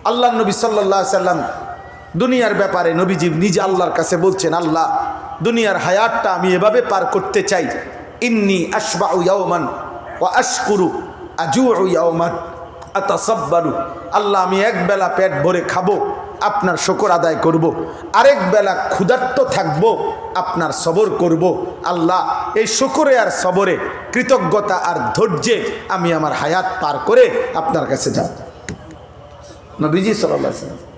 আল্লাহ নবী সাল্লাল্লাহু আলাইহি সাল্লাম দুনিয়ার ব্যাপারে নবীজি নিজে আল্লাহর কাছে বলছেন, আল্লাহ দুনিয়ার হায়াতটা আমি এভাবে পার করতে চাই, ইন্নী আশবাউ ইয়াওমান ওয়া আশকুরু আজুউ ইয়াওমান আতাসাব্বারু। আল্লাহ আমি এক বেলা পেট ভরে খাবো, আপনার শুকর আদায় করব, আরেক বেলা ক্ষুধার্ত থাকব, আপনার সবর করব। আল্লাহ এই শুকরে আর সবরে, কৃতজ্ঞতা আর ধৈর্যে আমি আমার হায়াত পার করে আপনার কাছে যাব। নবীজি সাল্লাল্লাহু আলাইহি ওয়াসাল্লাম,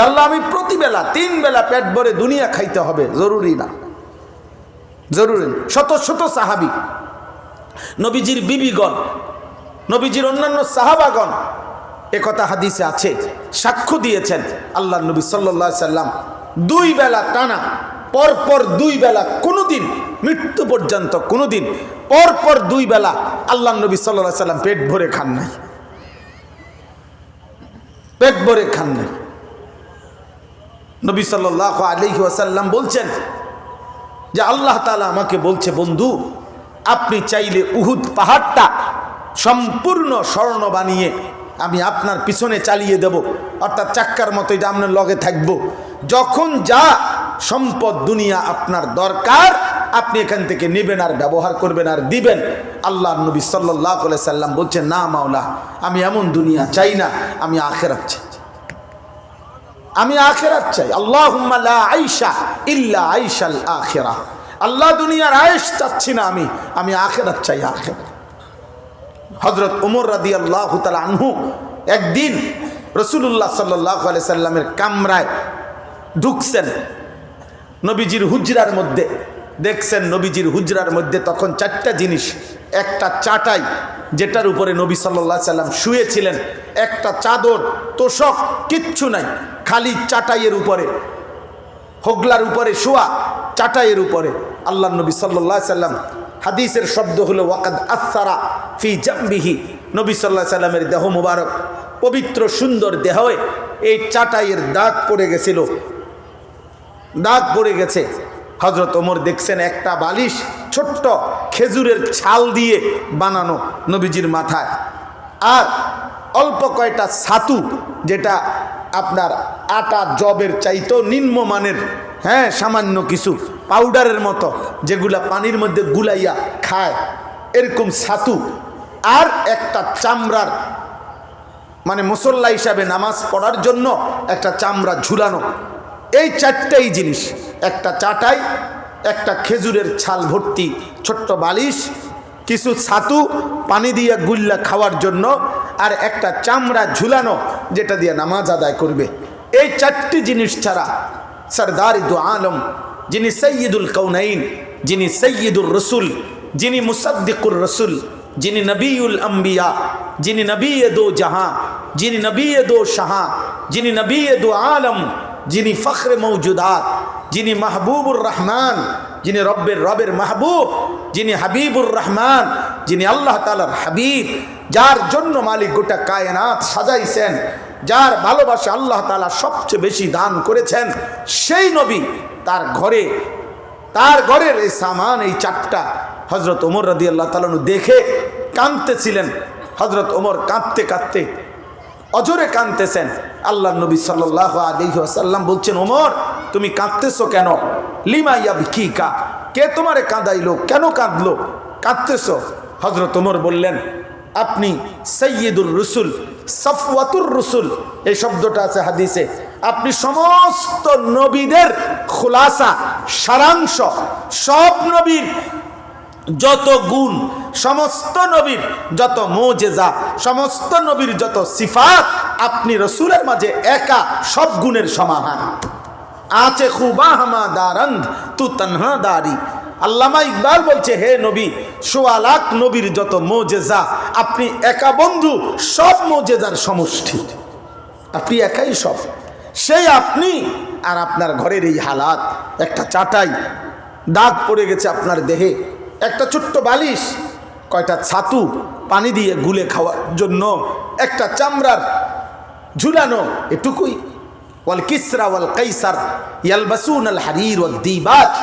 আল্লাহ আমি প্রতিবেলা 3 বেলা পেট ভরে দুনিয়া খাইতে হবে, জরুরি না, জরুরি। শত শত সাহাবী, নবীজির বিবিগণ, নবীজির অন্যান্য সাহাবাগণ একথা হাদিসে আছে, সাক্ষ্য দিয়েছেন। আল্লাহ নবী সাল্লাল্লাহু আলাইহি সাল্লাম 2 বেলা টানা, পরপর 2 বেলা, কোনোদিন মৃত্যু পর্যন্ত কোনোদিন পরপর 2 বেলা আল্লাহ নবী সাল্লাল্লাহু আলাইহি সাল্লাম পেট ভরে খান নাই, পেট ভরে খান নাই। নবী সাল্লাল্লাহু আলাইহি ওয়াসাল্লাম বলছেন যে আল্লাহ তাআলা আমাকে বলছে, বন্ধু আপনি চাইলে উহুদ পাহাড়টা সম্পূর্ণ স্বর্ণ বানিয়ে আমি আপনার পিছনে চালিয়ে দেব, অর্থাৎ চাক্কার মতো এটা আপনার লগে থাকবো। যখন যা সম্পদ দুনিয়া আপনার দরকার আপনি এখান থেকে নেবেন আর ব্যবহার করবেন আর দিবেন। আল্লাহ নবী সাল্লাল্লাহু আলাইহি সাল্লাম বলছেন, না মাওলা, আমি এমন দুনিয়া চাই না, আমি আখিরাত চাই, আমি আখিরাত চাই। আল্লাহুম্মা লা আইশা ইল্লা আইশাল আখিরাহ। আল্লাহ দুনিয়ার আয়েশ চাচ্ছি না, আমি আখিরাত চাই, আখিরাত। হযরত ওমর রাদিয়াল্লাহু তাআলা আনহু একদিন রাসূলুল্লাহ সাল্লাল্লাহু আলাইহি সাল্লামের কামরায় ঢুকছেন, নবীজির হুজরার মধ্যে দেখছেন, নবীজির হুজরার মধ্যে তখন 4টা জিনিস, একটা চাটাই যেটার উপরে নবী সাল্লাল্লাহু আলাইহি সাল্লাম শুয়েছিলেন, একটা চাদর, তোশক, কিচ্ছু নাই, খালি চাটাইয়ের উপরে, হোগলার উপরে শোয়া, চাটাইয়ের উপরে আল্লাহ নবী সাল্লাল্লাহু আলাইহি সাল্লাম, হাদিসের শব্দ হলো ওয়াকাদ আসারা ফি জামবিহি, নবী সাল্লাল্লাহু আলাইহি সাল্লামের দেহ মুবারক, পবিত্র সুন্দর দেহে এই চাটাইয়ের দাগ পড়ে গেছিল, দাগ পড়ে গেছে। হযরত ওমর দেখছেন একটা বালিশ ছোট্ট খেজুরের ছাল দিয়ে বানানো নবীজির মাথায়, আর অল্প কয়টা ছাতু, যেটা আপনার আটা জবের চাইতেও নিম্নমানের, হ্যাঁ সামান্য কিছু পাউডারের মতো, যেগুলা পানির মধ্যে গুলাইয়া খায়, এরকম ছাতু, আর একটা চামড়ার, মানে মুসল্লা হিসাবে নামাজ পড়ার জন্য একটা চামড়া ঝুলানো। এই 4টাই জিনিস, একটা চাটাই, একটা খেজুরের ছাল ভর্তি ছোট্ট বালিশ, কিছু ছাতু পানি দিয়ে গুল্লা খাওয়ার জন্য, আর একটা চামড়া ঝুলানো যেটা দিয়ে নামাজ আদায় করবে। এই 4টি জিনিস ছাড়া সরদারি দু আলম, যিনি সৈয়দুল কৌনাইন, যিনি সৈয়দুর রসুল, যিনি মুসাদ্দিকুর রসুল, যিনি নবীউল আম্বিয়া, যিনি নবী দো জাহাঁ, যিনি নবী দো শাহাঁ, যিনি নবী দো আলম, যিনি ফখরে মৌজুদাত, যিনি মাহবুবুর রহমান, যিনি রবের মাহবুব, যিনি হাবিবুর রহমান, যিনি আল্লাহ তাআলার হাবিব, যার জন্য মালিক গোটা কায়নাত সাজাইছেন, যার ভালোবাসা আল্লাহ তাআলা সবচেয়ে বেশি দান করেছেন, সেই নবী তার ঘরের এই সামান, এই 4টা হযরত ওমর রাদিয়াল্লাহু তাআলা দেখে কাঁদতেছিলেন। হযরত ওমর কাঁদতে কাঁদতে অজরে কাঁদতেছেন। আল্লাহ নবী সাল্লাল্লাহু আলাইহি ওয়াসাল্লাম বলছেন, ওমর তুমি কাঁদতেছো কেন? লিমা ইয়াবকিকা, কে তোমারে কাঁদাইলো, কেন কাঁদলো, কাঁদতেছো? হযরত ওমর বললেন, আপনি সাইয়্যিদুর রসুল, সফওয়াতুর রসুল, এই শব্দটা আছে হাদিসে, আপনি সমস্ত নবীদের খুলাসা, সারাংশ, সব নবীর যত গুণ, সমস্ত নবীর যত মুজিজা, সমস্ত নবীর যত সিফাত, আপনি রসুলের মাঝে একা সব গুণের সমাহার। আছে খুবাহমা দারন্দ তু তনহা দারি। আল্লামা ইকবাল বলছে, হে নবী, ১৬ লাখ নবীর যত মুজিজা, আপনি একা বন্ধু সব মুজিজার সমষ্টি, আপনি একাই সব। সেই আপনি, আর আপনার ঘরের এই হালাত, একটা চাটাই, দাগ পড়ে গেছে আপনার দেহে, একটা ছোট্ট বালিশ, কয়টা ছাতু পানি দিয়ে গুলে খাওয়ার জন্য, একটা চামড়ার ঝুলানো, এটুকুই। ওয়াল কিসরা ওয়াল কাইসার ইয়ালবাসুন আল হারির ওয়াদ দিবাজ,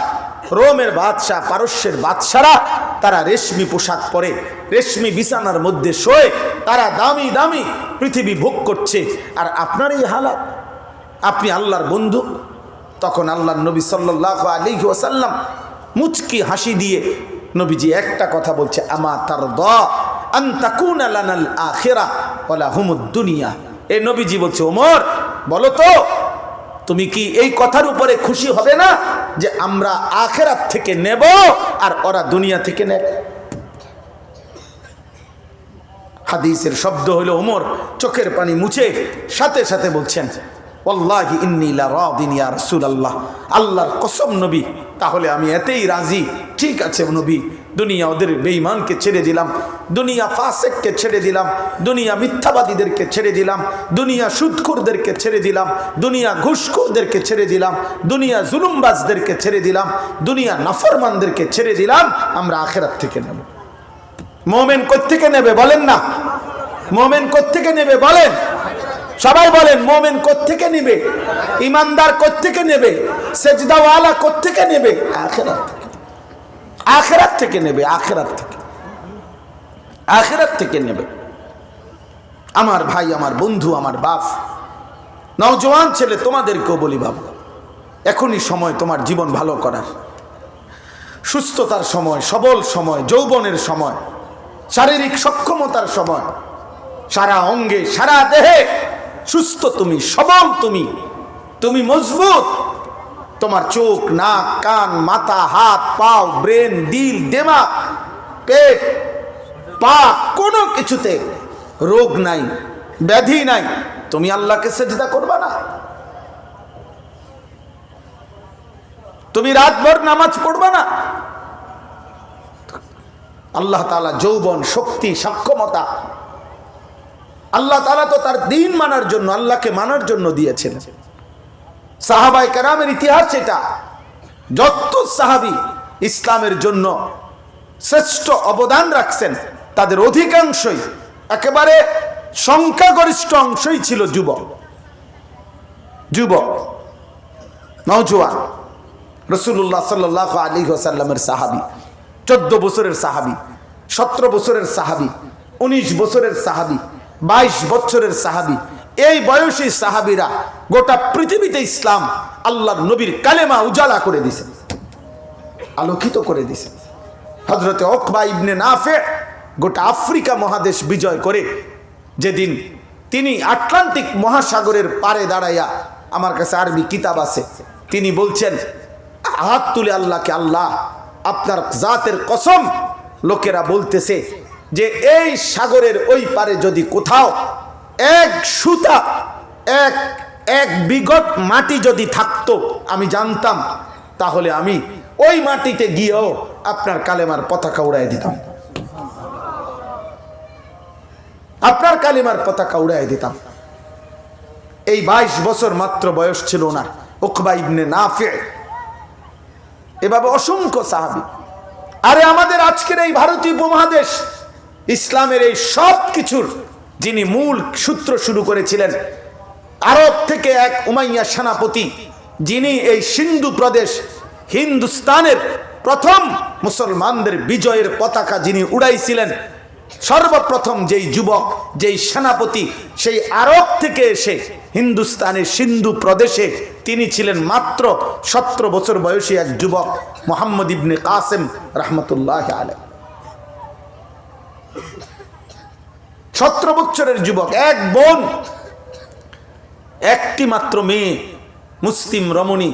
রোমের বাদশাহ, পারস্যের বাদশারা তারা রেশমি পোশাক পরে, রেশমি বিছানার মধ্যে শোয়ে, তারা দামি দামি পৃথিবী ভোগ করছে, আর আপনার এই হালাত। আপনি আল্লাহর বন্ধু। তখন আল্লাহর নবী সাল্লাল্লাহু আলাইহি ওয়াসাল্লাম মুচকি হাসি দিয়ে নবীজি একটা কথা বলছে, আমা তারদা আন তাকুনা লানাল আখিরা ওয়া লাহুমুদ দুনিয়া। এই নবীজি বলছে, ওমর বলো তো, তুমি কি এই কথার উপরে খুশি হবে না যে আমরা আখিরাত থেকে নেব আর ওরা দুনিয়া থেকে নেবে? হাদিসের শব্দ হলো ওমর চোখের পানি মুছে সাথে সাথে বলছেন, ওয়াল্লাহি ইন্নী লা রাদিন ইয়া রাসূলুল্লাহ, আল্লাহর কসম নবী, তাহলে আমি এতেই রাজি। ঠিক আছে নবী, দুনিয়া ওদের বেঈমানকে ছেড়ে দিলাম, দুনিয়া ফাসিককে ছেড়ে দিলাম, দুনিয়া মিথ্যাবাদীদেরকে ছেড়ে দিলাম, দুনিয়া সুদখোরদেরকে ছেড়ে দিলাম, দুনিয়া ঘুষখোরদেরকে ছেড়ে দিলাম, দুনিয়া জুলুমবাজদেরকে ছেড়ে দিলাম, দুনিয়া নাফরমানদেরকে ছেড়ে দিলাম, আমরা আখিরাত থেকে নেব। মুমিন কোত্থেকে নেবে বলেন না? মুমিন কোত্থেকে নেবে বলেন? সবাই বলেন, মুমিন কোত্থেকে নেবে? ইমানদার কোত্থেকে নেবে? সেজদাওয়ালা কোত্থেকে নেবে? আখিরাত থেকে। আখিরাত থেকে নেবে, আখিরাত থেকে, আখিরাত থেকে নেবে। আমার ভাই, আমার বন্ধু, আমার বাপ, নওজোয়ান ছেলে, তোমাদেরকেও বলি বাবা, এখনই সময় তোমার জীবন ভালো করার, সুস্থতার সময়, সবল সময়, যৌবনের সময়, শারীরিক সক্ষমতার সময়, সারা অঙ্গে সারা দেহে সুস্থ তুমি, সবল তুমি মজবুত। তোমার চোখ, নাক, কান, মাথা, হাত, পাও, ব্রেন, দিল, দিমাগ, পেট, পা, কোনো কিছুতে রোগ নাই, ব্যাধি নাই, তুমি আল্লাহকে সেজদা করবা না? তুমি রাতভর নামাজ পড়বা না? আল্লাহ তাআলা যৌবন, শক্তি, সক্ষমতা আল্লাহ তাআলা তো তার দ্বীন মানার জন্য, আল্লাহকে মানার জন্য দিয়েছেন। সাহাবায়ে কেরামের ইতিহাস এটা, যত সাহাবী ইসলামের জন্য শ্রেষ্ঠ অবদান রাখছেন, তাদের অধিকাংশই, একেবারে সংখ্যাগরিষ্ঠ অংশই ছিল যুবক, নওজোয়ান। রাসূলুল্লাহ সাল্লাল্লাহু আলাইহি ওয়াসাল্লামের সাহাবী, 14 বছরের সাহাবী, 17 বছরের সাহাবী, 19 বছরের সাহাবী, 22 বছরের সাহাবী, এই বয়সী সাহাবীরা গোটা পৃথিবীতে ইসলাম, আল্লাহর নবীর কালেমা উজালা করে দিয়েছেন, আলোকিত করে দিয়েছেন। হযরতে উকবা ইবনে নাফে গোটা আফ্রিকা মহাদেশ বিজয় করে যেদিন তিনি আটলান্টিক মহাসাগরের পারে দাঁড়াইয়া, আমার কাছে আরবি কিতাব আছে, তিনি বলছেন, হাত তুলে আল্লাহকে, আল্লাহ আপনার জাতের কসম, লোকেরা বলতেছে যে এই সাগরের ওই পারে যদি কোথাও এক সুতা, এক বিঘত মাটি যদি থাকতো, আমি জানতাম, তাহলে আমি ওই মাটিতে গিয়েও আপনার কালেমার পতাকা উড়াই দিতাম, আপনার কালেমার পতাকা উড়াই দিতাম। এই 22 বছর মাত্র বয়স ছিল না উকবা ইবনে নাফে। এভাবে অসংখ্য সাহাবী। আরে আমাদের আজকের এই ভারতীয় উপমহাদেশ, ইসলামের এই সব কিছুর যিনি মূল সূত্র শুরু করেছিলেন, আরব থেকে এক উমাইয়া সেনাপতি, যিনি এই সিন্ধু প্রদেশ, হিন্দুস্তানের প্রথম মুসলমানদের বিজয়ের পতাকা যিনি উড়াইছিলেন, সর্বপ্রথম যেই যুবক, যেই সেনাপতি, সেই আরব থেকে এসে হিন্দুস্তানের সিন্ধু প্রদেশে তিনি ছিলেন মাত্র 17 বছর বয়সী এক যুবক, মুহাম্মদ ইবনে কাসেম রাহমাতুল্লাহি আলাইহি। 17 বছরের যুবক, এক বোন, একটি মাত্র মেয়ে, মুসলিম রমণী,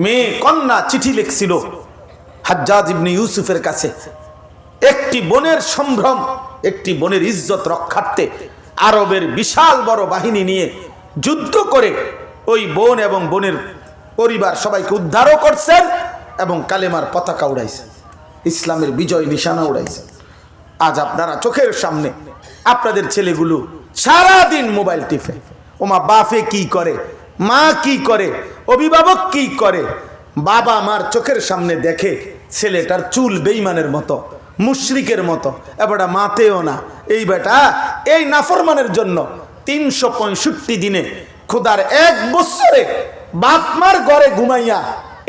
মেয়ে কন্যা চিঠি লিখছিল হাজ্জাজ ইবনে ইউসুফের কাছে। একটি বোনের সম্ভ্রম, একটি বোনের ইজ্জত রক্ষার্থে আরবের বিশাল বড় বাহিনী নিয়ে যুদ্ধ করে ওই বোন এবং বোনের পরিবার সবাইকে উদ্ধারও করছেন এবং কালেমার পতাকা উড়াইছেন, ইসলামের বিজয় নিশানা উড়াইছেন। আজ আপনারা চোখের সামনে আপনাদের ছেলেগুলো সারাদিন মোবাইল টিপে, ওমা বাপে কি করে, মা কি করে, অভিভাবক কি করে, বাবা মার চোখের সামনে দেখে ছেলেটার চুল বেঈমানের মতো, মুশরিকের মতো, এবারটা মাতেও না। এই বেটা এই নাফরমানের জন্য 365 দিনে খোদার 1 বছরে বাপ মার ঘরে ঘুমাইয়া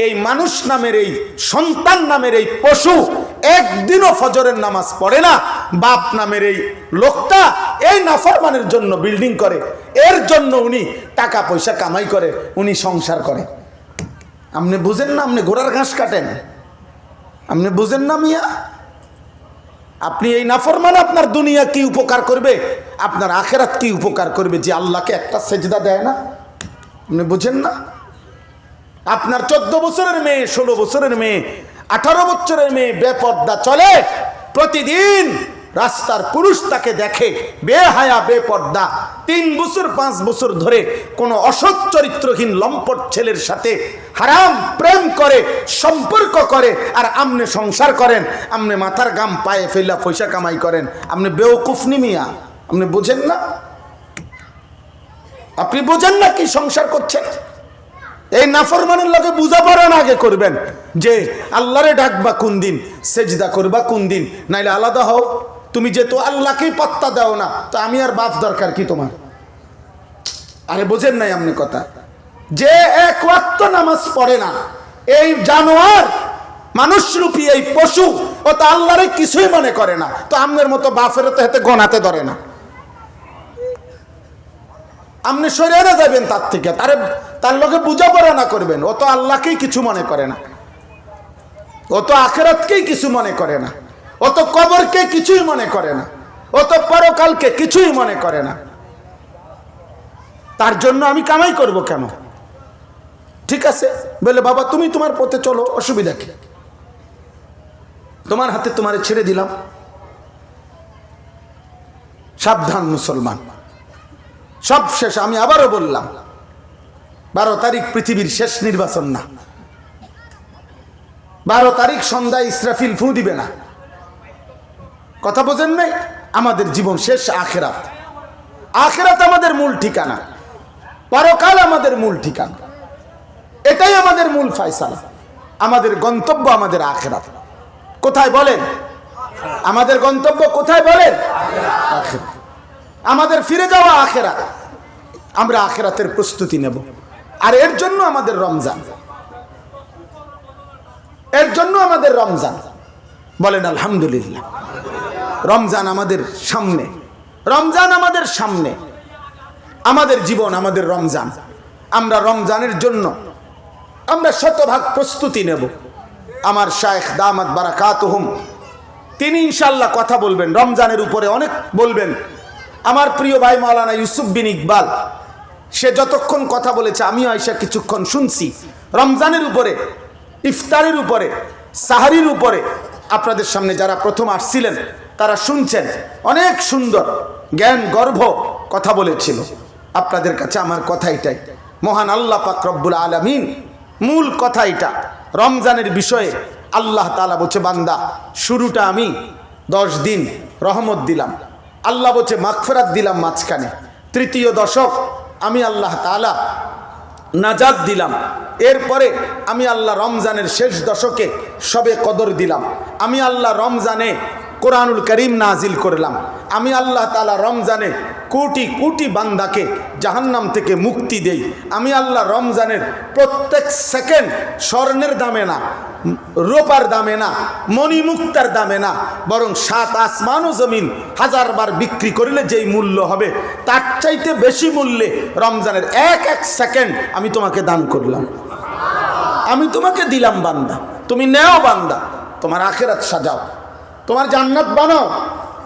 এই মানুষ নামের এই সন্তান নামের এই পশু একদিনও ফজরের নামাজ পড়ে না। বাপ নামের এই লোকটা এই নাফরমানের জন্য বিল্ডিং করে, এর জন্য উনি টাকা পয়সা কামাই করে, উনি সংসার করে। আপনি বুঝেন না? আপনি ঘোড়ার ঘাস কাটেন, আপনি বুঝেন না মিয়া? আপনি এই নাফরমান আপনার দুনিয়া কি উপকার করবে, আপনার আখেরাত কি উপকার করবে যে আল্লাহকে একটা সেজদা দেয় না? আপনি বুঝেন না? আপনার 14 বছরের মেয়ে, 16 বছরের মেয়ে, 18 বছরের মেয়ে বেপর্দা চলে, প্রতিদিন রাস্তার পুরুষ তাকে দেখে বেহায়া বেপর্দা, 3 বছর 5 বছর ধরে কোনো অসৎ চরিত্রহীন লম্পট ছেলের সাথে হারাম প্রেম করে, সম্পর্ক করে, আর আমনে সংসার করেন। আমনে মাথার গাম পায়ে ফেলা পয়সা কামাই করেন। আপনি বেওকুফ নি মিয়া? আপনি বোঝেন না? আপনি বোঝেন না কি সংসার করছেন? এই নাফরমানের লগে বুঝাপড়া আগে করবেন যে আল্লাহরে ডাকবা কোন দিন, সেজদা করবা কোন দিন, নাইলে আলাদা হও। তুমি যেহেতু আল্লাহকেই পাত্তা দাও না, তো আমি আর বাপ দরকার কি তোমার? আরে বোঝেন নাই আপনি কথা? যে এক ওয়াক্ত নামাজ পড়ে না, এই জানোয়ার মানুষরূপী এই পশু, ও তো আল্লাহরে কিছুই মনে করে না, তো আমনের মতো বাপের তো হাতে গনাতে ধরে না। আপনি সরে না যাবেন তার থেকে, তার লোকে বুঝাপড়া না করবেন। ও তো আল্লাহকেই কিছু মনে করে না, ও তো আখিরাতকেই কিছু মনে করে না, ও তো কবরকে কিছুই মনে করে না, ও তো পরকালকে কিছুই মনে করে না। তার জন্য আমি কামাই করব কেন? ঠিক আছে বলে, বাবা তুমি তোমার পথে চলো, অসুবিধা কি? তোমার হাতে তোমারে ছেড়ে দিলাম। সাবধান মুসলমান, সব শেষ। আমি আবারও বললাম, 12 তারিখ পৃথিবীর শেষ নির্বাচন না। 12 তারিখ সন্ধ্যায় ইসরাফিল ফু দিবে না। কথা বোঝেন নাই? আমাদের জীবন শেষ। আখেরাত, আখেরাত আমাদের মূল ঠিকানা, পরকাল আমাদের মূল ঠিকানা। এটাই আমাদের মূল ফয়সালা। আমাদের গন্তব্য আমাদের আখেরাত। কোথায় বলেন? আমাদের গন্তব্য কোথায় বলেন? আখেরাত। আমাদের ফিরে যাওয়া আখেরাত। আমরা আখেরাতের প্রস্তুতি নেব, আর এর জন্য আমাদের রমজান, এর জন্য আমাদের রমজান। বলেন আলহামদুলিল্লাহ। রমজান আমাদের সামনে, রমজান আমাদের সামনে, আমাদের জীবন আমাদের রমজান। আমরা রমজানের জন্য আমরা শতভাগ প্রস্তুতি নেব। আমার শায়েখ দামাত বারাকাতুহুম তিনি ইনশাআল্লাহ কথা বলবেন রমজানের উপরে, অনেক বলবেন। আমার প্রিয় ভাই মাওলানা ইউসুফ বিন ইকবাল, সে যতক্ষণ কথা বলেছে আমিও আয়সা কিছুক্ষণ শুনছি। রমজানের উপরে, ইফতারের উপরে, সাহারির উপরে আপনাদের সামনে যারা প্রথম আসছিলেন তারা শুনছেন, অনেক সুন্দর জ্ঞান গর্ভ কথা বলেছিল। আপনাদের কাছে আমার কথা এটাই, মহান আল্লাহ পাক রব্বুল আলামিন মূল কথা এটা। রমজানের বিষয়ে আল্লাহ তাআলা বলছে, বান্দা শুরুটা আমি 10 দিন রহমত দিলাম, আল্লাহ বলছে মাগফিরাত দিলাম মাঝখানে, তৃতীয় দশক আমি আল্লাহ তাআলা নাজাত দিলাম, এরপরে আমি আল্লাহ রমজানের শেষ দশকে সবে কদর দিলাম, আমি আল্লাহ রমজানে কোরআনুল করিম নাজিল করলাম, আমি আল্লাহ তাআলা রমজানে কোটি কোটি বান্দাকে জাহান্নাম থেকে মুক্তি দেই, আমি আল্লাহ রমজানের প্রত্যেক সেকেন্ড স্বর্ণের দামে না, রূপার দামে না, মণিমুক্তার দামে না, বরং 7 আসমান ও জমিন 1000 বার বিক্রি করলে যেই মূল্য হবে তার চাইতে বেশি মূল্যে রমজানের এক এক সেকেন্ড আমি তোমাকে দান করলাম, আমি তোমাকে দিলাম বান্দা, তুমি নেও বান্দা, তোমার আখিরাত সাজাও, তোমার জান্নাত বানাও,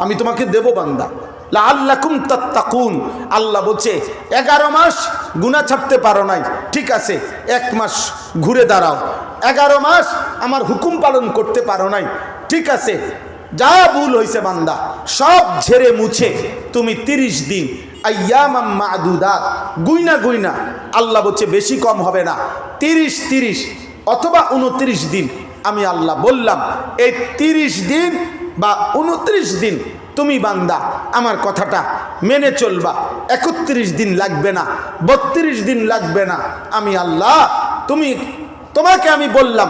আমি তোমাকে দেব বান্দা। লাআল্লাকুম তাত্তাকুন। আল্লাহ বলছে 11 মাস গুনাহ ছাড়তে পারো নাই, ঠিক আছে 1 মাস ঘুরে দাঁড়াও। 11 মাস আমার হুকুম পালন করতে পারো নাই, ঠিক আছে যা ভুল হয়েছে বান্দা সব ঝেড়ে মুছে তুমি 30 দিন আইয়ামাম মাদুদাত গুইনা গুইনা, আল্লাহ বলছে বেশি কম হবে না, 30 অথবা 29 দিন আমি আল্লাহ বললাম, এই 30 দিন বা 29 দিন তুমি বান্দা আমার কথাটা মেনে চলবা। 31 দিন লাগবে না, 32 দিন লাগবে না, আমি আল্লাহ তোমাকে আমি বললাম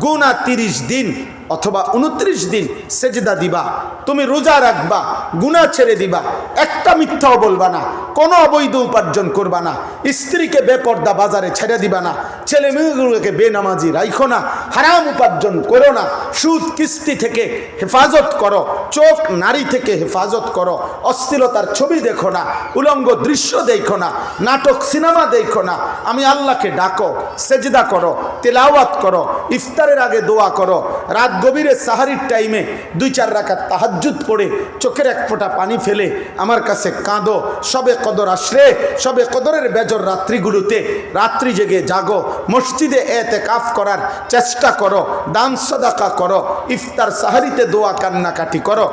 গুনা 30 দিন অথবা 29 দিন সেজদা দিবা, তুমি রোজা রাখবা, গুনাহ ছেড়ে দিবা, একটা মিথ্যাও বলবা না, কোনো অবৈধ উপার্জন করবা না, স্ত্রীকে বেপর্দা বাজারে ছেড়ে দিবা না, ছেলে মেয়েগুলোকে বেনামাজি রাইখো না, হারাম উপার্জন করো না, সুদ কিস্তি থেকে হেফাজত করো, চোখ নারী থেকে হেফাজত করো, অশ্লীলতার ছবি দেখো না, উলঙ্গ দৃশ্য দেখো না, নাটক সিনেমা দেখো না, আমি আল্লাহকে ডাকো, সেজদা করো, তেলাওয়াত করো, ইফতারের আগে দোয়া করো, রাত গভীরে সাহারির টাইমে 2-4 রাকাত তাহাজ্জুদ পড়ে চোখের এক ফোঁটা পানি ফেলে আমার কাছে কাঁদো। সবে কদর আসলে, সবে কদরের বেজর রাত্রিগুলোতে রাত্রি জেগে জাগো, মসজিদে এতেকাফ করার চেষ্টা করো, দান সাদাকা করো, ইফতার সাহারিতে দোয়া কান্নাকাটি করো।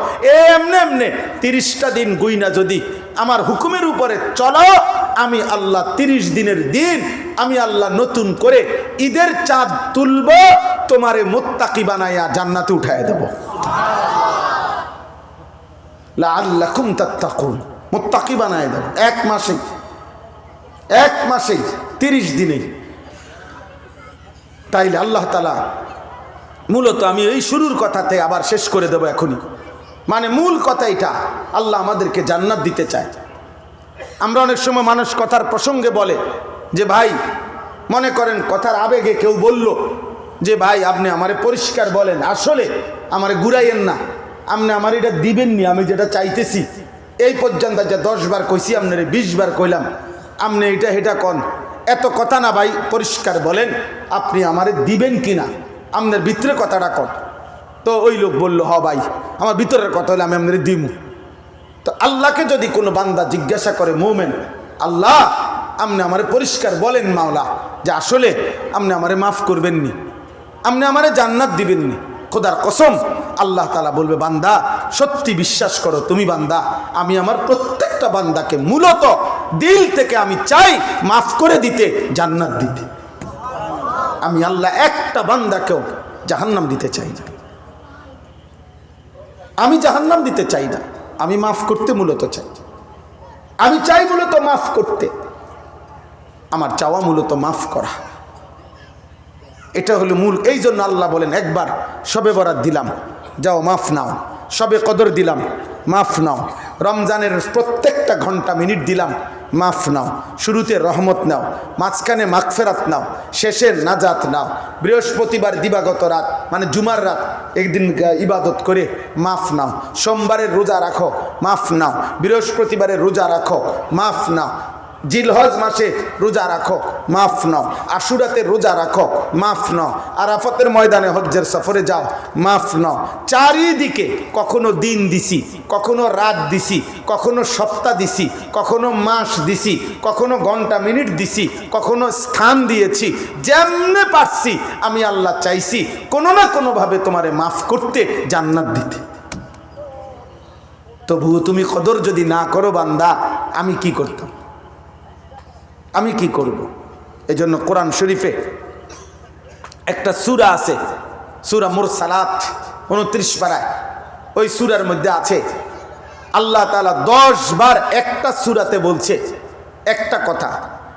এমনে এমনে 30টা দিন গুইনা যদি আমার হুকুমের উপরে চলো, আমি আল্লাহ 30 দিনের দিন আমি আল্লাহ নতুন করে ঈদের চাঁদ তুলব, তোমারে মুত্তাকি বানাইয়া জান্নাতে উঠায় দেব। লাআল্লাকুম তাত্তাকুন, মুত্তাকি বানায় দেব। এক মাসেই 30 দিনেই। তাইলে আল্লাহ তাআলা মূলত, আমি এই শুরুর কথাতে আবার শেষ করে দেব এখনই, মানে মূল কথা এটা, আল্লাহ আমাদেরকে জান্নাত দিতে চায়। আমরা অনেক সময় মানুষ কথার প্রসঙ্গে বলে যে ভাই, মনে করেন কথার আবেগে কেউ বলল যে ভাই আপনি আমারে পরিষ্কার বলেন, আসলে আমারে ঘুরাইয়েন না, আপনি আমার এটা দিবেননি, আমি যেটা চাইতেছি এই পর্যন্ত যে 10 বার কইছি, আপনারে 20 বার কইলাম, আপনি এটা হেটা কন, এত কথা না ভাই, পরিষ্কার বলেন আপনি আমারে দিবেন কিনা, আপনার ভিতরে কথাটা কন। তো ওই লোক বলল, হ ভাই আমার ভিতরের কথা হলে আমি আপনারে দিমু। তো আল্লাহকে যদি কোনো বান্দা জিজ্ঞাসা করে, মোমেন আল্লাহ আপনি আমারে পরিষ্কার বলেন মাওলা, যে আসলে আপনি আমারে মাফ করবেননি, আপনি আমারে জান্নাত দিবেননি, খোদার কসম আল্লাহ তাআলা বলবে, বান্দা সত্যি বিশ্বাস করো তুমি বান্দা, আমি আমার প্রত্যেকটা বান্দাকে মূলত দিল থেকে আমি চাই মাফ করে দিতে, জান্নাত দিতে। আমি আল্লাহ একটা বান্দাকেও জাহান্নাম দিতে চাই না, আমি জাহান্নাম দিতে চাই না, আমি মাফ করতে মূলত চাই। আমি চাই মূলত মাফ করতে, আমার চাওয়া মূলত মাফ করা, এটা হলো মূল। এই জন্য আল্লাহ বলেন, একবার শবে বরাত দিলাম, যাও মাফ নাও, শবে কদর দিলাম, মাফ নাও, রমজানের প্রত্যেকটা ঘন্টা মিনিট দিলাম, মাফ নাও। শুরুতে রহমত নাও, মাঝখানে মাগফিরাত নাও, শেষের নাজাত নাও। বৃহস্পতিবার দিবাগত রাত মানে জুমার রাত একদিন ইবাদত করে মাফ নাও। সোমবারের রোজা রাখো, মাফ নাও। বৃহস্পতিবারের রোজা রাখো, মাফ নাও। জিলহজ মাসে রোজা রাখো, মাফ নাও। আশুরাতে রোজা রাখো, মাফ নাও। আরাফাতের ময়দানে হজ্জের সফরে যাও, মাফ নাও। চারিদিকে কখনো দিন দিছি, কখনো রাত দিছি, কখনো সপ্তাহ দিছি, কখনো মাস দিছি, কখনো ঘন্টা মিনিট দিছি, কখনো স্থান দিয়েছি। যেমনে পারছি আমি আল্লাহ চাইছি কোনো না কোনোভাবে তোমারে মাফ করতে, জান্নাত দিতে। তবুও তুমি কদর যদি না করো বান্দা, আমি কি করতাম, আমি কি করব? এজন্য কোরআন শরীফে একটা সূরা আছে, সূরা মুরসালাত 29 পারায়। ওই সূরার মধ্যে আছে আল্লাহ তাআলা 10 বার একটা সূরাতে বলছে একটা কথা,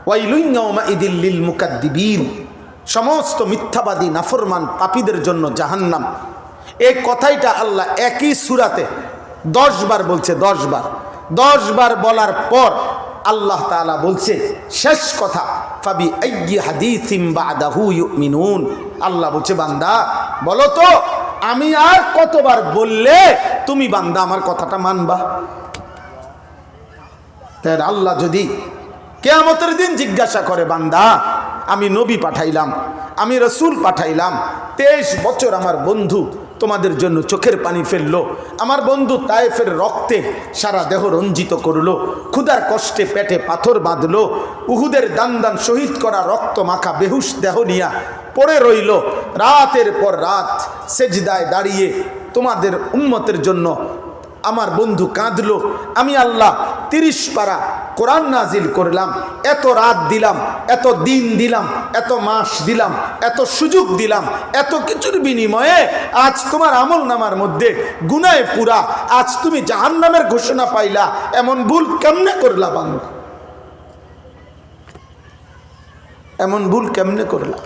ওয়াইলুন ইয়াউমাইদিল লিল মুকাদ্দিবিন, সমস্ত মিথ্যাবাদী নাফরমান পাপীদের জন্য জাহান্নাম। এই কথাইটা আল্লাহ একই সূরাতে 10 বার বলছে। 10 বার, 10 বার বলার পর আল্লাহ তাআলা বলছে শেষ কথা, ফাবি আইয়ি হাদিসিম বাদাহু ইউমিনুন। আল্লাহ বলছে, বান্দা বলো তো আমি আর কতবার বললে তুমি বান্দা আমার কথাটা মানবা? তাই আল্লাহ যদি কিয়ামতের দিন জিজ্ঞাসা করে, বান্দা আমি নবী পাঠাইলাম, আমি রাসূল পাঠাইলাম, 23 বছর আমার বন্ধু তোমাদের জন্য চোখের পানি ফেললো, আমার বন্ধু তায়েফের রক্তে সারা দেহ রঞ্জিত করলো, ক্ষুধার কষ্টে পেটে পাথর বাঁধলো, উহুদের দান দান শহীদ করা রক্ত মাখা বেহুশ দেহ নিয়া পড়ে রইল, রাতের পর রাত সেজদায় দাঁড়িয়ে তোমাদের উম্মতের জন্য আমার বন্ধু কাঁদলো। আমি আল্লাহ 30 পারা কোরআন নাজিল করলাম, এত রাত দিলাম, এত দিন দিলাম, এত মাস দিলাম, এত সুযোগ দিলাম, এত কিছুর বিনিময়ে আজ তোমার আমল নামার মধ্যে গুনাহে পুরা, আজ তুমি জাহান্নামের ঘোষণা পাইলা। এমন ভুল কেমনে করলা বান্দা? এমন ভুল কেমনে করলা?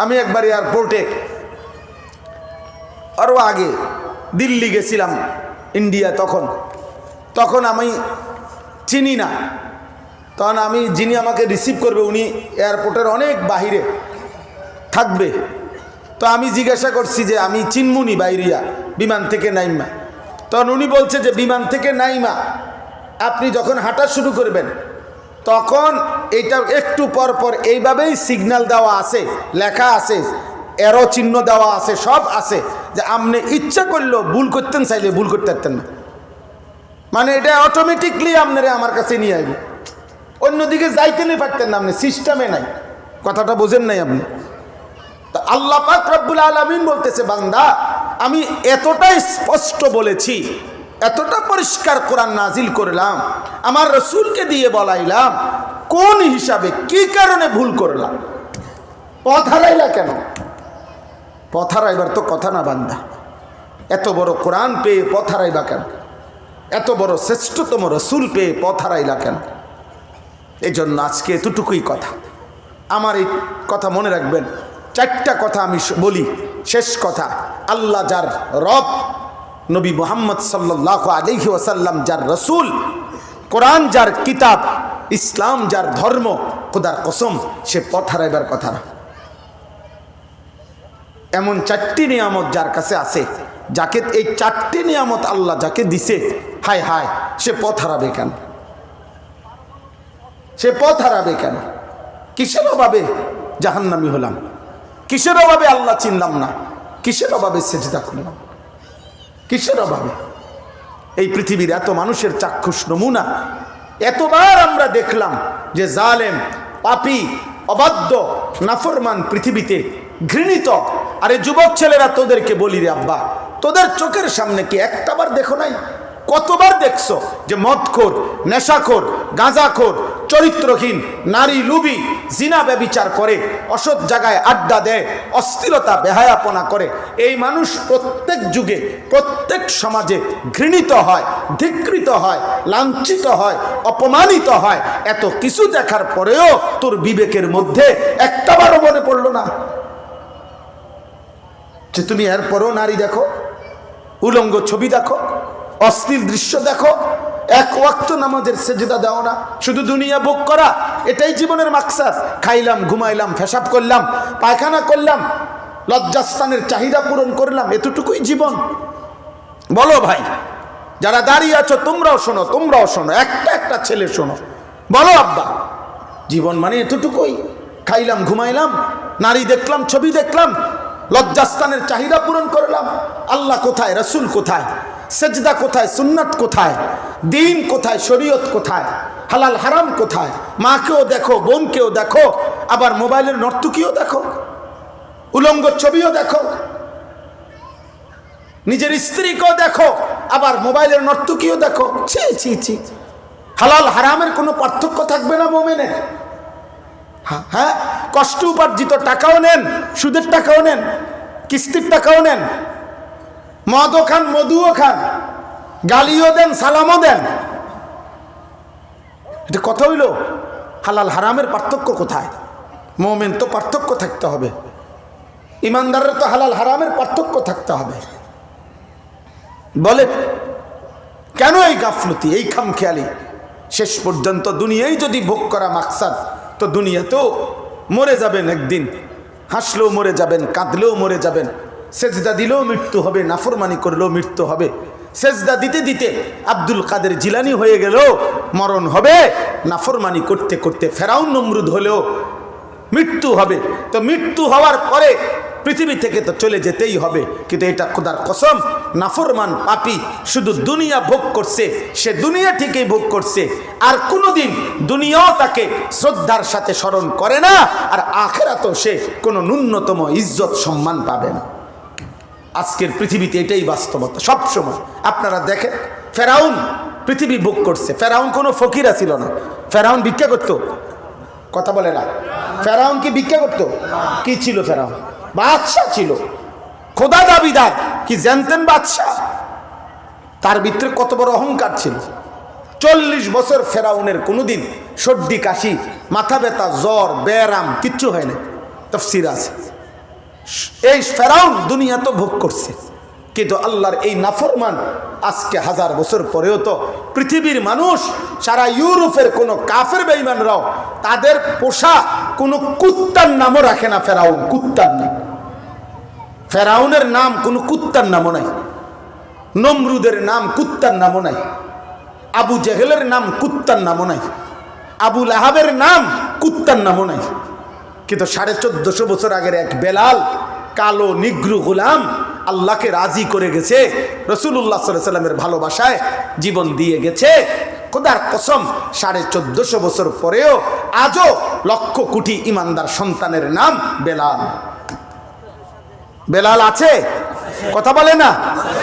আমি একবার এয়ারপোর্টে আরও আগে দিল্লি গেছিলাম, ইন্ডিয়া, তখন আমি চিনি না, তখন আমি যিনি আমাকে রিসিভ করবে উনি এয়ারপোর্টের অনেক বাহিরে থাকবে। তো আমি জিজ্ঞাসা করছি যে আমি চিনমুনি বাইরিয়া বিমান থেকে নাইমা। তখন উনি বলছে যে বিমান থেকে নাইমা আপনি যখন হাঁটা শুরু করবেন তখন এটা একটু পর পর এইভাবেই সিগন্যাল দেওয়া আছে, লেখা আছে, এরো চিহ্ন দেওয়া আছে, সব আছে যে আপনি ইচ্ছা করলেও ভুল করতেন, চাইলে ভুল করতে পারতেন না। মানে এটা অটোমেটিকলি আপনারা আমার কাছে নিয়ে আসবে, অন্যদিকে যাইতেনই পারতেন না, আপনি সিস্টেমে নাই। কথাটা বোঝেন নাই আপনি? তা আল্লাহ পাক রব্বুল আলামিন বলতেছে, বান্দা আমি এতটাই স্পষ্ট বলেছি, এতটা পরিষ্কার কোরআন নাজিল করলাম, আমার রসুলকে দিয়ে বলাইলাম কোন হিসাবে কি কারণে ভুল করলাম। পথ হারাইলা কেন? পথ হারাইবার তো কথা না বান্দা, এত বড় কোরআন পেয়ে পথ হারাইবা কেন? এত বড় শ্রেষ্ঠতম রসুল পেয়ে পথ হারাইলা কেন? এই জন্য আজকে এতটুকুই কথা। আমার এই কথা মনে রাখবেন, চারটা কথা আমি বলি, শেষ কথা। আল্লাহ যার রব, নবী মুহাম্মদ সাল্লাল্লাহু আলাইহি ওয়াসাল্লাম যার রসুল, কোরআন যার কিতাব, ইসলাম যার ধর্ম, খোদার কসম সে পথ হারাইবার কথা না। এমন চারটি নিয়ামত যার কাছে আছে, যাকে এই চারটি নিয়ামত আল্লাহ যাকে দিছে, হায় হায় সে পথ হারাবে কেন? সে পথ হারাবে কেন? কিসের অভাবে জাহান্নামী হলাম? কিসের অভাবে আল্লাহ চিনলাম না? কিসের অভাবে সেজদা করলাম? কিসের অভাবে? এই পৃথিবীর এত মানুষের চাক্ষুষ নমুনা এতবার আমরা দেখলাম যে জালেম, পাপী, অবাধ্য, নাফরমান পৃথিবীতে ঘৃণিত। আরে যুবক ছেলেরা, তোদেরকে বলি রে আব্বা, তোদের চোখের সামনে কি একটাবার দেখো নাই? কতবার দেখছো যে মদখোর, নেশাখোর, গাঁজাখোর, চরিত্রহীন, নারী লুবি, জিনা ব্যভিচার করে, অসৎ জায়গায় আড্ডা দেয়, অস্থিরতা বেহায়াপনা করে। এই মানুষ প্রত্যেক যুগে, প্রত্যেক সমাজে ঘৃণিত হয়, ধিক্কৃত হয়, লাঞ্ছিত হয়, অপমানিত হয়। এত কিছু দেখার পরেও তোর বিবেকের মধ্যে একটাবারও মনে পড়লো না যে তুমি এরপরও নারী দেখো, উলঙ্গ ছবি দেখো, অশ্লীল দৃশ্য দেখো, এক ওয়াক্ত নামাজের সেজদা দাও না, শুধু দুনিয়া ভোগ করা, এটাই জীবনের মাকসাদ। খাইলাম, ঘুমাইলাম, পেশাব করলাম, পায়খানা করলাম, লজ্জাস্থানের চাহিদা পূরণ করলাম, এতটুকুই জীবন? বলো ভাই, যারা দাঁড়িয়ে আছো তোমরাও শোনো, তোমরাও শোনো, একটা একটা ছেলে শোনো, বলো আব্বা, জীবন মানে এতটুকুই? খাইলাম, ঘুমাইলাম, নারী দেখলাম, ছবি দেখলাম, লজ্জাস্থানের চাহিদা পূরণ করলাম। আল্লাহ কোথায়? রসুল কোথায়? সেজদা কোথায়? সুন্নাত কোথায়? দিন কোথায়? শরীয়ত কোথায়? হালাল হারাম কোথায়? মাকেও দেখো, বোনকেও দেখো, আবার মোবাইলের নর্তকীও দেখো, উলঙ্গ ছবিও দেখো, নিজের স্ত্রীকেও দেখো, আবার মোবাইলের নর্তকীও দেখো। ছি ছি ছি! হালাল হারামের কোনো পার্থক্য থাকবে না মুমিনের? হ্যাঁ, কষ্ট উপার্জিত টাকাও নেন, সুদের টাকাও নেন, কিস্তির টাকাও নেন, মদও খান, মধুও খান, গালিও দেন, সালামও দেন। এটা কথা হইল? হালাল হারামের পার্থক্য কোথায়? মুমিন তো পার্থক্য থাকতে হবে, ইমানদারের তো হালাল হারামের পার্থক্য থাকতে হবে। বলে কেন এই গাফলতি, এই খামখেয়ালি? শেষ পর্যন্ত দুনিয়ায় যদি ভোগ করা মাকসাদ, তো দুনিয়াতেও মরে যাবেন একদিন, হাসলেও মরে যাবেন, কাঁদলেও মরে যাবেন, সেজদা দিলেও মৃত্যু হবে, নাফরমানি করলেও মৃত্যু হবে। সেজদা দিতে দিতে আব্দুল কাদের জিলানি হয়ে গেলেও মরণ হবে, নাফরমানি করতে করতে ফেরাউন নমরুদ হলেও মৃত্যু হবে। তো মৃত্যু হওয়ার পরে পৃথিবী থেকে তো চলে যেতেই হবে, কিন্তু এটা খোদার কসম, নাফরমান পাপী শুধু দুনিয়া ভোগ করছে, সে দুনিয়া ঠিকই ভোগ করছে, আর কোনোদিন দুনিয়াও তাকে শ্রদ্ধার সাথে স্মরণ করে না, আর আখিরাতেও সে কোনো ন্যূনতম ইজ্জত সম্মান পাবে না। আজকের পৃথিবীতে এটাই বাস্তবতা সব সময়। আপনারা দেখেন, ফেরাউন পৃথিবী ভোগ করছে, ফেরাউন কোনো ফকিরা ছিল না, ফেরাউন ভিক্ষা করত। কথা বলে না? ফেরাউন কি ভিক্ষা করত? কি ছিল ফেরাউন? বাদশাহ ছিল, খোদা দাবিদার, কি জানতেন বাদশাহ? তার ভিতরে কত বড় অহংকার ছিল। 40 বছর ফেরাউনের কোনোদিন সর্দি কাশি, মাথা ব্যথা, জ্বর, ব্যায়াম কিচ্ছু হয় না। তাফসীর আছে এই ফেরাউন দুনিয়া তো ভোগ করছে, কিন্তু আল্লাহর এই নাফরমান আজকে 1000 বছর পরেও তো পৃথিবীর মানুষ, সারা ইউরোপের কোনো কাফের বেঈমানরাও তাদের পোষা কোনো কুত্তার নামও রাখে না। ফেরাউন কুত্তার নাম, ফেরাউনের নাম কোনো কুত্তার নামও নাই, নমরুদের নাম কুত্তার নামও নাই, আবু জেহেলের নাম কুত্তার নামও নাই, আবু লাহাবের নাম কুত্তার নামও নাই। কিন্তু 1450 বছর আগের এক বেলাল, কালো নিগ্রু গোলাম, আল্লাহকে রাজি করে গেছে, রাসূলুল্লাহ সাল্লাল্লাহু আলাইহি ওয়াসাল্লামের ভালোবাসায় জীবন দিয়ে গেছে। খোদার কসম, 1450 বছর পরেও আজও লক্ষ কোটি ইমানদার সন্তানের নাম বেলাল। বেলাল আছে? কথা বলে না।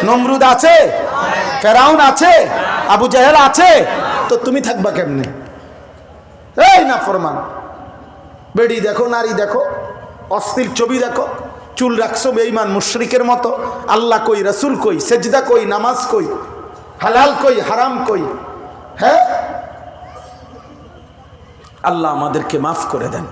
নমরুদ আছে, ফেরাউন আছে, আবু জাহেল আছে, তো তুমি থাকবা কেমনে? এই না ফরমান, বেড়ি দেখো, নারী দেখো, অশ্লীল ছবি দেখো, চুল রাখছো বেঈমান মুশরিকের মতো। আল্লাহ কই, রাসূল কই, সেজদা কই, নামাজ কই, হালাল কই, হারাম কই? হ্যাঁ, আল্লাহ আমাদেরকে মাফ করে দেন,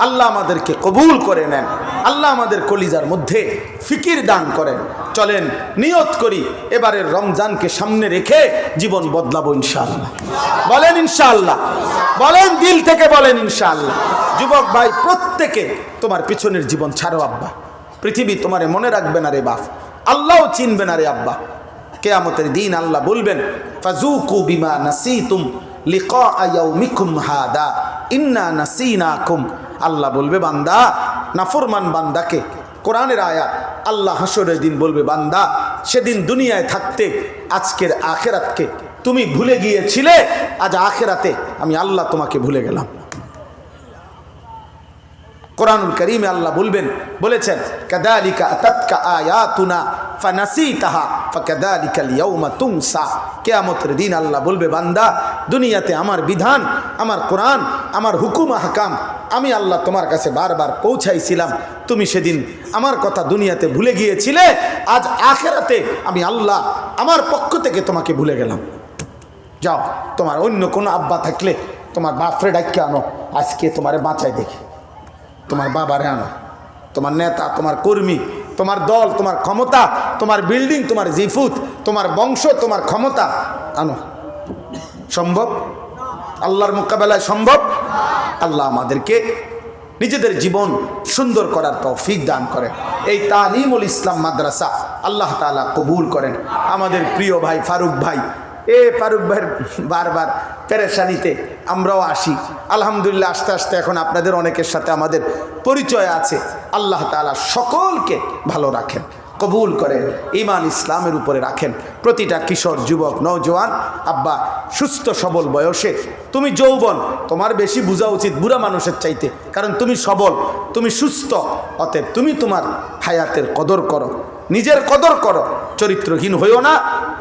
আল্লাহ আমাদেরকে কবুল করে নেন, আল্লাহ আমাদের কলিজার মধ্যে ফিকির দান করেন। চলেন নিয়ত করি, এবারের রমজানকে সামনে রেখে জীবন বদলাবো ইনশাআল্লাহ। বলেন ইনশাআল্লাহ, বলেন দিল থেকে বলেন ইনশাআল্লাহ। যুবক ভাই, প্রত্যেকে তোমার পিছনের জীবন ছাড়ো আব্বা, পৃথিবী তোমারে মনে রাখবে না রে বাপ, আল্লাহও চিনবে না রে আব্বা। কিয়ামতের দিন আল্লাহ বলবেন, ফাজুকু বিমা নাসিতুম লিকা ইয়াউমিকুম হাদা ইন্না নাসিনাকুম। আল্লাহ বলবে, বান্দা, নাফরমান বান্দাকে, কোরআনের আয়াত, আল্লাহ হাসরের দিন বলবে, বান্দা, সেদিন দুনিয়ায় থাকতে আজকের আখেরাতকে তুমি ভুলে গিয়েছিলে, আজ আখেরাতে আমি আল্লাহ তোমাকে ভুলে গেলাম। কোরআনুল কারীমে আল্লাহ বলেছেন, কাযালিকা আতাতকা আয়াতুনা ফানাসিতাহা ফাকাযালিকাল ইয়াউমা তুনসা। কিয়ামতের দিন আল্লাহ বলবে, বান্দা, দুনিয়াতে আমার বিধান, আমার কোরআন, আমার হুকুম আহকাম আমি আল্লাহ তোমার কাছে বারবার পৌঁছাইছিলাম, তুমি সেদিন আমার কথা দুনিয়াতে ভুলে গিয়েছিলে, আজ আখেরাতে আমি আল্লাহ আমার পক্ষ থেকে তোমাকে ভুলে গেলাম। যাও, তোমার অন্য কোনো আব্বা থাকলে তোমার বাপরে ডাক্কে আনো, আজকে তোমারে বাঁচাই দেখি। তোমার বাবারে আনো, তোমার নেতা, তোমার কর্মী, তোমার দল, তোমার ক্ষমতা, তোমার বিল্ডিং, তোমার জিফুত, তোমার বংশ, তোমার ক্ষমতা আনো। সম্ভব? আল্লাহর মোকাবেলায় সম্ভব? আল্লাহ আমাদেরকে নিজেদের জীবন সুন্দর করার তৌফিক দান করেন। এই তালিমুল ইসলাম মাদ্রাসা আল্লাহ তাআলা কবুল করেন। আমাদের প্রিয় ভাই ফারুক ভাই, ফারুক ভাইয়ের বারবার পেরেশানিতে আমরাও আসি। আলহামদুলিল্লাহ, আস্তে আস্তে এখন আপনাদের অনেকের সাথে আমাদের পরিচয় আছে। আল্লাহ তাআলা সকলকে ভালো রাখেন, কবুল করেন, ঈমান ইসলামের উপরে রাখেন। প্রতিটা কিশোর, যুবক, নওজোয়ান আব্বা, সুস্থ সবল বয়সে তুমি যৌবন, তোমার বেশি বোঝা উচিত বুড়া মানুষের চাইতে, কারণ তুমি সবল, তুমি সুস্থ। অতএব তুমি তোমার হায়াতের কদর করো, নিজের কদর করো, চরিত্রহীন হইও না,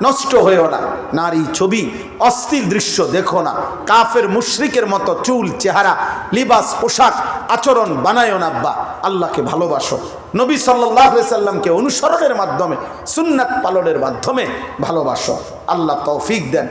নষ্ট হইও না, নারী ছবি, অশ্লীল দৃশ্য দেখো না, কাফের মুশরিকের মতো চুল, চেহারা, লিবাস, পোশাক, আচরণ বানায়ও না আব্বা। আল্লাহকে ভালোবাসো, নবী সাল্লাল্লাহু আলাইহি সাল্লামকে অনুসরণের মাধ্যমে, সুন্নাত পালনের মাধ্যমে ভালোবাসো। আল্লাহ তৌফিক দেন।